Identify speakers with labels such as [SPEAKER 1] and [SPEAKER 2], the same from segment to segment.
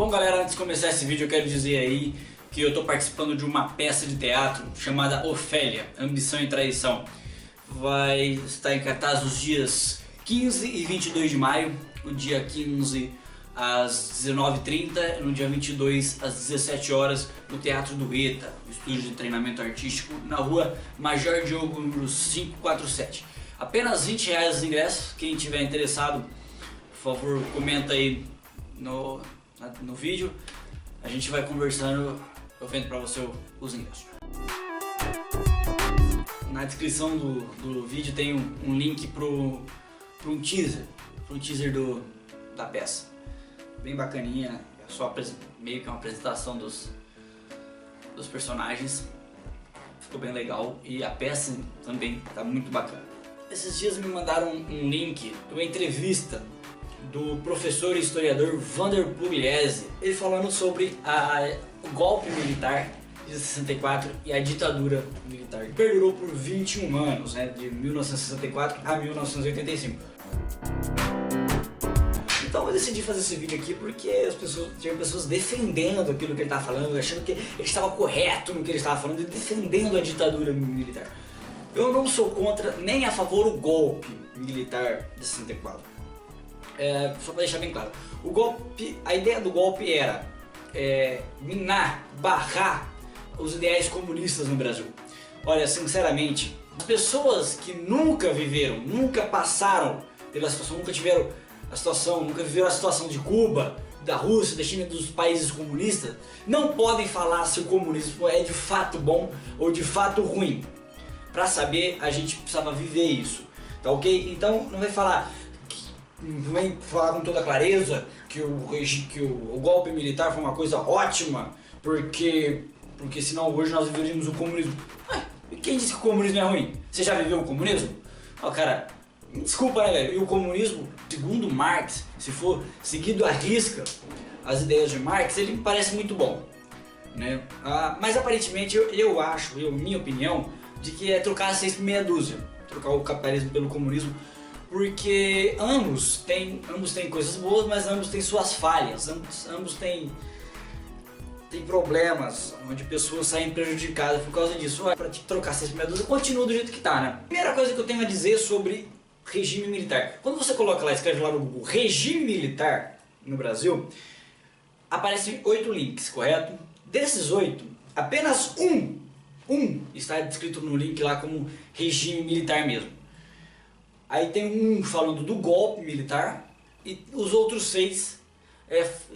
[SPEAKER 1] Bom galera, antes de começar esse vídeo eu quero dizer aí que eu estou participando de uma peça de teatro chamada Ofélia, Ambição e Traição. Vai estar em cartaz os dias 15 e 22 de maio, o dia 15 às 19h30, no dia 22 às 17 horas, no Teatro do ETA, o estúdio de treinamento artístico, na rua Major Diogo, número 547. Apenas R$20 os ingressos. Quem tiver interessado, por favor, comenta aí no vídeo. A gente vai conversando, eu vendo pra você os ingressos. Na descrição do vídeo tem um link para um teaser da peça. Bem bacaninha, é só meio que uma apresentação dos personagens. Ficou bem legal e a peça também tá muito bacana. Esses dias me mandaram um link de uma entrevista do professor e historiador Vander Pugliese, ele falando sobre o golpe militar de 64 e a ditadura militar, que perdurou por 21 anos, né, de 1964 a 1985. Então eu decidi fazer esse vídeo aqui porque tinha pessoas defendendo aquilo que ele estava falando, achando que ele estava correto no que ele estava falando e defendendo a ditadura militar. Eu não sou contra nem a favor o golpe militar de 64. Só para deixar bem claro, a ideia do golpe era minar, barrar os ideais comunistas no Brasil. Olha, sinceramente, as pessoas que nunca viveram, nunca passaram pela situação, nunca viveram a situação de Cuba, da Rússia, da China, dos países comunistas, não podem falar se o comunismo é de fato bom ou de fato ruim. Para saber, a gente precisava viver isso, tá ok? Então não vem falar com toda clareza que o golpe militar foi uma coisa ótima, porque senão hoje nós viveríamos o comunismo. E quem disse que o comunismo é ruim? Você já viveu o comunismo? Cara, desculpa, né, velho? E o comunismo, segundo Marx, se for seguido à risca as ideias de Marx, ele me parece muito bom, né? Mas aparentemente minha opinião, de que é trocar as 6 por meia dúzia, trocar o capitalismo pelo comunismo, porque ambos têm coisas boas, mas ambos têm suas falhas, ambos têm problemas, onde pessoas saem prejudicadas por causa disso. Para trocar 6 por meia dúzia, continua do jeito que tá, né? Primeira coisa que eu tenho a dizer sobre regime militar. Quando você coloca lá, escreve lá no Google, regime militar no Brasil, aparecem 8 links, correto? Desses 8, apenas um está descrito no link lá como regime militar mesmo. Aí tem um falando do golpe militar e os outros 6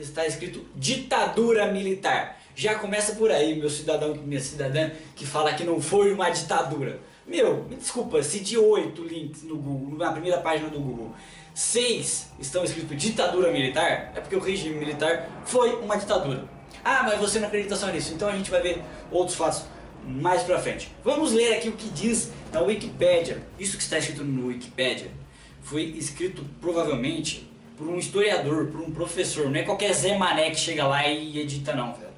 [SPEAKER 1] está escrito ditadura militar. Já começa por aí, meu cidadão, minha cidadã, que fala que não foi uma ditadura. Meu, me desculpa, se de 8 links no Google, na primeira página do Google, 6 estão escrito ditadura militar, é porque o regime militar foi uma ditadura. Mas você não acredita só nisso, então a gente vai ver outros fatos mais pra frente. Vamos ler aqui o que diz na Wikipédia. Isso que está escrito no Wikipédia foi escrito provavelmente por um historiador, por um professor. Não é qualquer Zé Mané que chega lá e edita não, velho.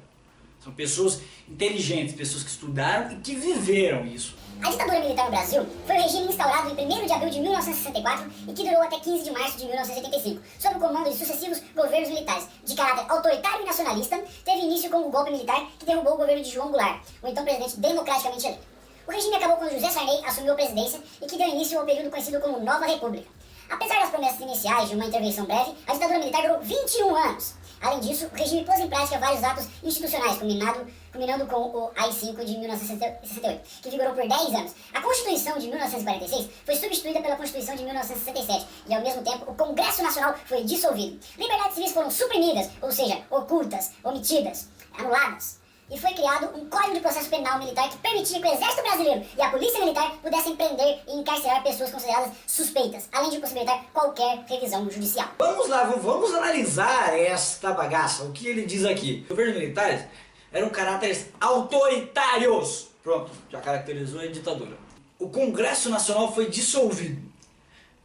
[SPEAKER 1] São pessoas inteligentes, pessoas que estudaram e que viveram isso.
[SPEAKER 2] A ditadura militar no Brasil foi um regime instaurado em 1º de abril de 1964 e que durou até 15 de março de 1985, sob o comando de sucessivos governos militares de caráter autoritário e nacionalista. Teve início com o golpe militar que derrubou o governo de João Goulart, o então presidente democraticamente eleito. O regime acabou quando José Sarney assumiu a presidência e que deu início ao período conhecido como Nova República. Apesar das promessas iniciais de uma intervenção breve, a ditadura militar durou 21 anos. Além disso, o regime pôs em prática vários atos institucionais, culminando com o AI-5 de 1968, que vigorou por 10 anos. A Constituição de 1946 foi substituída pela Constituição de 1967 e, ao mesmo tempo, o Congresso Nacional foi dissolvido. Liberdades civis foram suprimidas, ou seja, ocultas, omitidas, anuladas. E foi criado um Código de Processo Penal Militar que permitia que o Exército Brasileiro e a Polícia Militar pudessem prender e encarcerar pessoas consideradas suspeitas, além de possibilitar qualquer revisão judicial.
[SPEAKER 1] Vamos lá, vamos analisar esta bagaça, o que ele diz aqui. Os governos militares eram caráteres autoritários. Pronto, já caracterizou a ditadura. O Congresso Nacional foi dissolvido.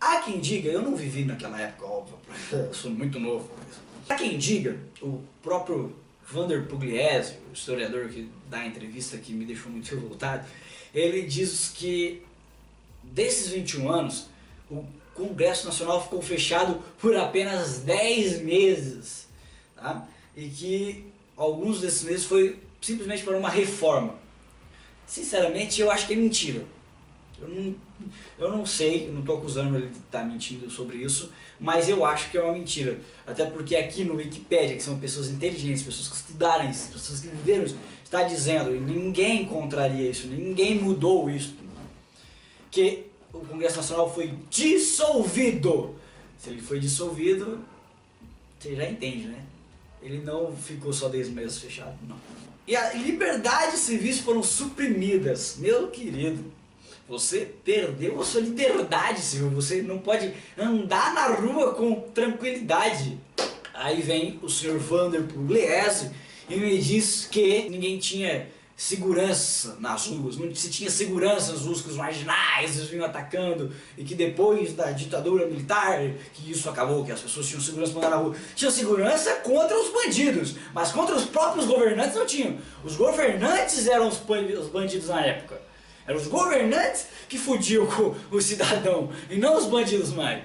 [SPEAKER 1] Há quem diga, eu não vivi naquela época, óbvio, eu sou muito novo. Há quem diga, o próprio Vander Pugliese, o historiador que dá a entrevista que me deixou muito revoltado, ele diz que desses 21 anos, o Congresso Nacional ficou fechado por apenas 10 meses. Tá? e que alguns desses meses foi simplesmente para uma reforma. Sinceramente, eu acho que é mentira. Eu não sei, eu não estou acusando ele de estar mentindo sobre isso, mas eu acho que é uma mentira. Até porque aqui no Wikipedia, que são pessoas inteligentes, pessoas que estudaram isso, pessoas que viveram isso, está dizendo, e ninguém contraria isso, ninguém mudou isso, que o Congresso Nacional foi dissolvido. Se ele foi dissolvido, você já entende, né? Ele não ficou só 10 meses fechado, não. E as liberdades civis foram suprimidas. Meu querido, você perdeu a sua liberdade civil, você não pode andar na rua com tranquilidade. Aí vem o senhor Vander Pugliese e me diz que ninguém tinha segurança nas ruas, não se tinha segurança nas ruas, que os marginais eles vinham atacando, e que depois da ditadura militar, que isso acabou, que as pessoas tinham segurança para andar na rua. Tinham segurança contra os bandidos, mas contra os próprios governantes não tinham. Os governantes eram os bandidos na época. Eram os governantes que fudiam com o cidadão, e não os bandidos mais.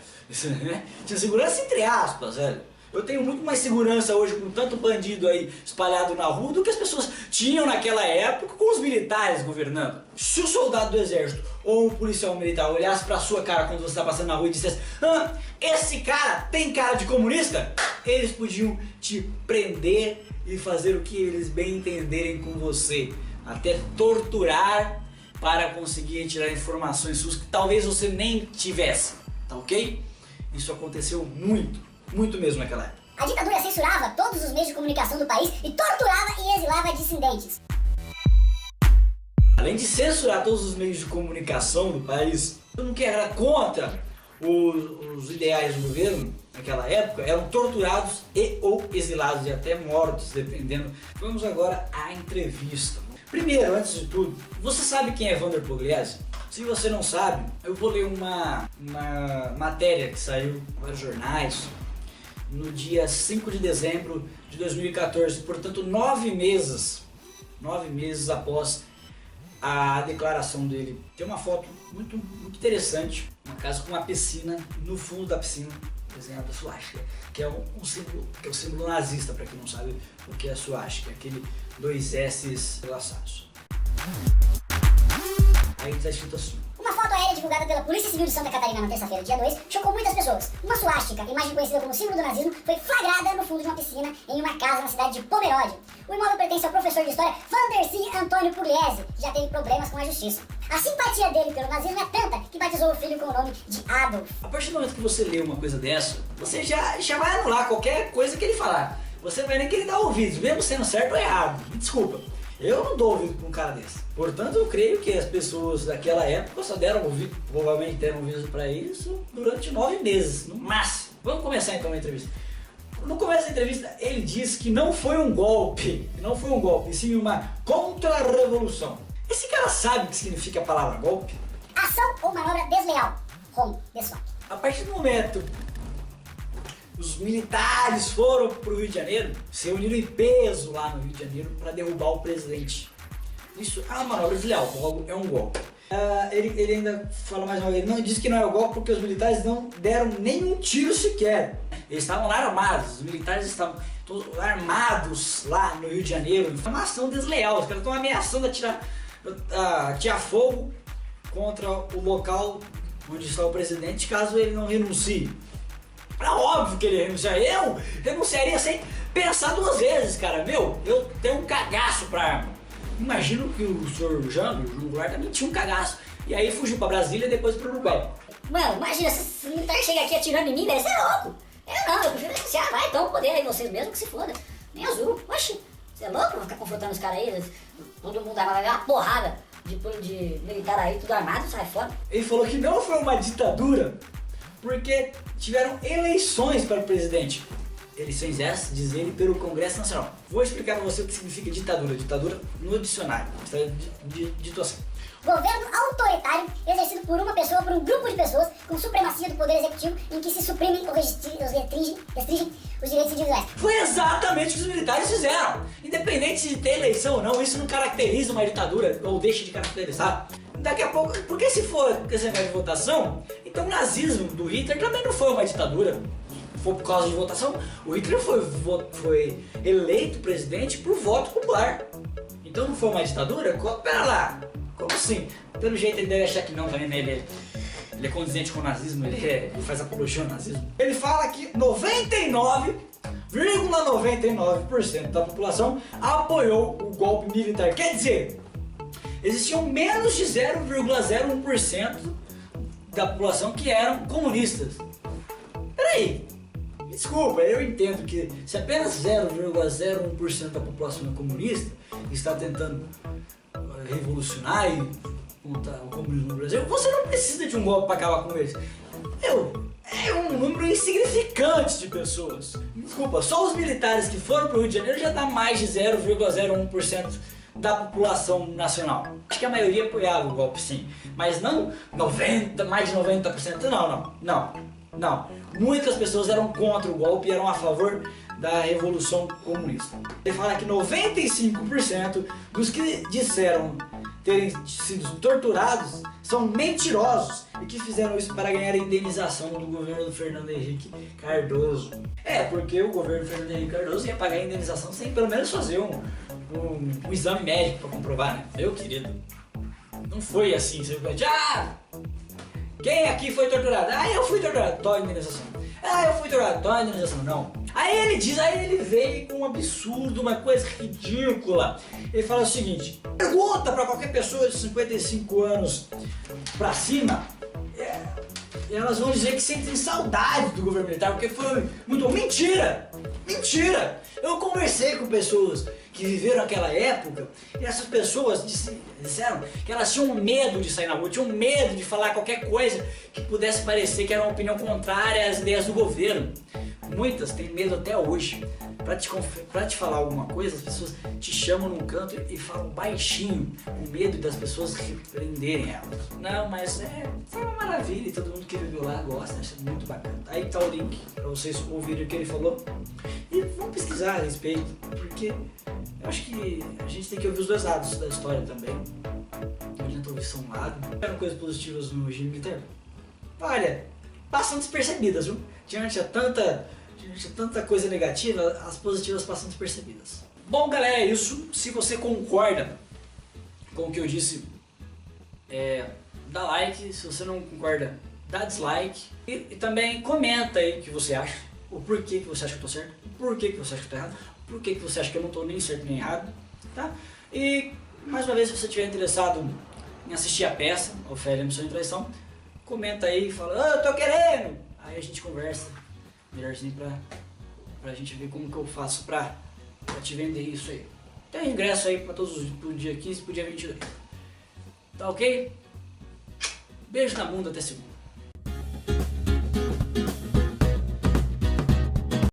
[SPEAKER 1] Tinha segurança entre aspas, velho. Eu tenho muito mais segurança hoje com tanto bandido aí espalhado na rua do que as pessoas tinham naquela época com os militares governando. Se o soldado do exército ou um policial militar olhasse pra sua cara quando você está passando na rua e dissesse: ah, esse cara tem cara de comunista, eles podiam te prender e fazer o que eles bem entenderem com você. Até torturar para conseguir tirar informações suas que talvez você nem tivesse, tá ok? Isso aconteceu muito mesmo naquela época.
[SPEAKER 2] A ditadura censurava todos os meios de comunicação do país e torturava e exilava dissidentes.
[SPEAKER 1] Além de censurar todos os meios de comunicação do país, todo mundo que era contra os ideais do governo naquela época eram torturados e ou exilados e até mortos, dependendo. Vamos agora à entrevista. Primeiro, antes de tudo, você sabe quem é Vander Pugliese? Se você não sabe, eu vou ler uma matéria que saiu em vários jornais no dia 5 de dezembro de 2014, portanto 9 meses após a declaração dele. Tem uma foto muito interessante, uma casa com uma piscina, no fundo da piscina desenhada a suástica, que é um símbolo, que é o símbolo nazista, para quem não sabe o que é a suástica, aquele 2 S's relaçados. Aí está escrito assim:
[SPEAKER 2] uma foto aérea divulgada pela Polícia Civil de Santa Catarina na terça-feira, dia 2, chocou muitas pessoas. Uma suástica, imagem conhecida como símbolo do nazismo, foi flagrada no fundo de uma piscina em uma casa na cidade de Pomerode. O imóvel pertence ao professor de história Vandercy Antônio Pugliese, que já teve problemas com a justiça. A simpatia dele pelo nazismo é tanta que batizou o filho com o nome de Adolf.
[SPEAKER 1] A partir do momento que você lê uma coisa dessa, você já vai anular qualquer coisa que ele falar. Você não vai nem querer dar ouvidos, mesmo sendo certo ou errado. Me desculpa. Eu não dou ouvido pra um cara desse. Portanto, eu creio que as pessoas daquela época só deram ouvido, provavelmente deram ouvido pra isso durante 9 meses, no máximo. Vamos começar então a entrevista. No começo da entrevista, ele disse que não foi um golpe, e sim uma contra-revolução. Esse cara sabe o que significa a palavra golpe?
[SPEAKER 2] Ação ou manobra desleal. Rombo, desfato.
[SPEAKER 1] A partir do momento os militares foram pro Rio de Janeiro, se reuniram em peso lá no Rio de Janeiro para derrubar o presidente. Isso é uma manobra desleal, logo é um golpe. Ele ainda fala mais uma vez, não, disse que não é o golpe porque os militares não deram nenhum tiro sequer. Eles estavam lá armados, os militares estavam todos armados lá no Rio de Janeiro. Foi uma ação desleal, os caras estão ameaçando atirar fogo contra o local onde está o presidente caso ele não renuncie. É óbvio que ele renunciar. Eu renunciaria sem pensar 2 vezes, cara. Meu, eu tenho um cagaço pra arma. Imagino que o senhor João Goulart também tinha um cagaço. E aí fugiu pra Brasília e depois pro Uruguai.
[SPEAKER 2] Mano, imagina, se o militar chega aqui atirando em mim, velho, você é louco. Eu não, eu prefiro renunciar. Vai, toma o poder aí vocês mesmo que se foda. Nem azul. Oxi, você é louco? Não ficar confrontando os caras aí. Todo mundo vai dar uma porrada de militar aí, tudo armado, sai fora.
[SPEAKER 1] Ele falou que não foi uma ditadura porque tiveram eleições para o presidente. Eleições essas, diz ele, pelo Congresso Nacional. Vou explicar para você o que significa ditadura. Ditadura no dicionário. Está dito assim:
[SPEAKER 2] governo autoritário exercido por uma pessoa ou por um grupo de pessoas com supremacia do poder executivo em que se suprimem ou restringem os direitos individuais.
[SPEAKER 1] Foi exatamente o que os militares fizeram. Independente de ter eleição ou não, isso não caracteriza uma ditadura ou deixa de caracterizar. Daqui a pouco, porque se for esse negócio de votação, então o nazismo do Hitler também não foi uma ditadura. for por causa de votação, o Hitler foi eleito presidente por voto popular. Então não foi uma ditadura? Pera lá, como assim? Pelo jeito ele deve achar que não também, né? Ele é condizente com o nazismo, ele faz apologia ao nazismo. Ele fala que 99,99% da população apoiou o golpe militar. Quer dizer, existiam menos de 0,01% da população que eram comunistas. Peraí, desculpa, eu entendo que se apenas 0,01% da população é comunista e está tentando revolucionar e montar o comunismo no Brasil, você não precisa de um golpe para acabar com eles. É um número insignificante de pessoas. Desculpa, só os militares que foram para o Rio de Janeiro já dá mais de 0,01% da população nacional. Acho que a maioria apoiava o golpe, sim, mas não mais de 90%, não. Muitas pessoas eram contra o golpe e eram a favor da Revolução Comunista. Ele fala que 95% dos que disseram terem sido torturados são mentirosos e que fizeram isso para ganhar a indenização do governo do Fernando Henrique Cardoso. Porque o governo do Fernando Henrique Cardoso ia pagar a indenização sem pelo menos fazer um exame médico para comprovar, né? Meu querido, não foi assim, simplesmente, quem aqui foi torturado? Eu fui torturado, tô a indenização. Eu fui torturado, tô a indenização, não. Aí ele veio com um absurdo, uma coisa ridícula. Ele fala o seguinte: pergunta pra qualquer pessoa de 55 anos pra cima, elas vão dizer que sentem saudade do governo militar, porque foi muito... Mentira! Eu conversei com pessoas que viveram aquela época e essas pessoas disseram que elas tinham medo de sair na rua, tinham medo de falar qualquer coisa que pudesse parecer que era uma opinião contrária às ideias do governo. Muitas têm medo até hoje. Pra te falar alguma coisa, as pessoas te chamam num canto e falam baixinho, com medo das pessoas repreenderem elas. Não, mas foi uma maravilha e todo mundo que viveu lá gosta, acha muito bacana. Aí tá o link pra vocês ouvirem o que ele falou. E vamos pesquisar a respeito, porque eu acho que a gente tem que ouvir os dois lados da história também. Não adianta ouvir só um lado. Tiveram coisas positivas no regime militar? Olha, passam despercebidas, viu? Diante de tanta coisa negativa, as positivas passam despercebidas. Bom, galera, é isso. Se você concorda com o que eu disse, dá like. Se você não concorda, dá dislike. E também comenta aí o que você acha. O porquê que você acha que eu tô certo, o porquê que você acha que eu tô errado, o porquê que você acha que eu não tô nem certo nem errado, tá? E, mais uma vez, se você estiver interessado em assistir a peça, Ofélia, Missão e Traição, comenta aí e fala, eu tô querendo! Aí a gente conversa, melhorzinho pra gente ver como que eu faço pra te vender isso aí. Tem ingresso aí pra todos pro dia 15 e pro dia 22. Tá ok? Beijo na bunda, até segunda.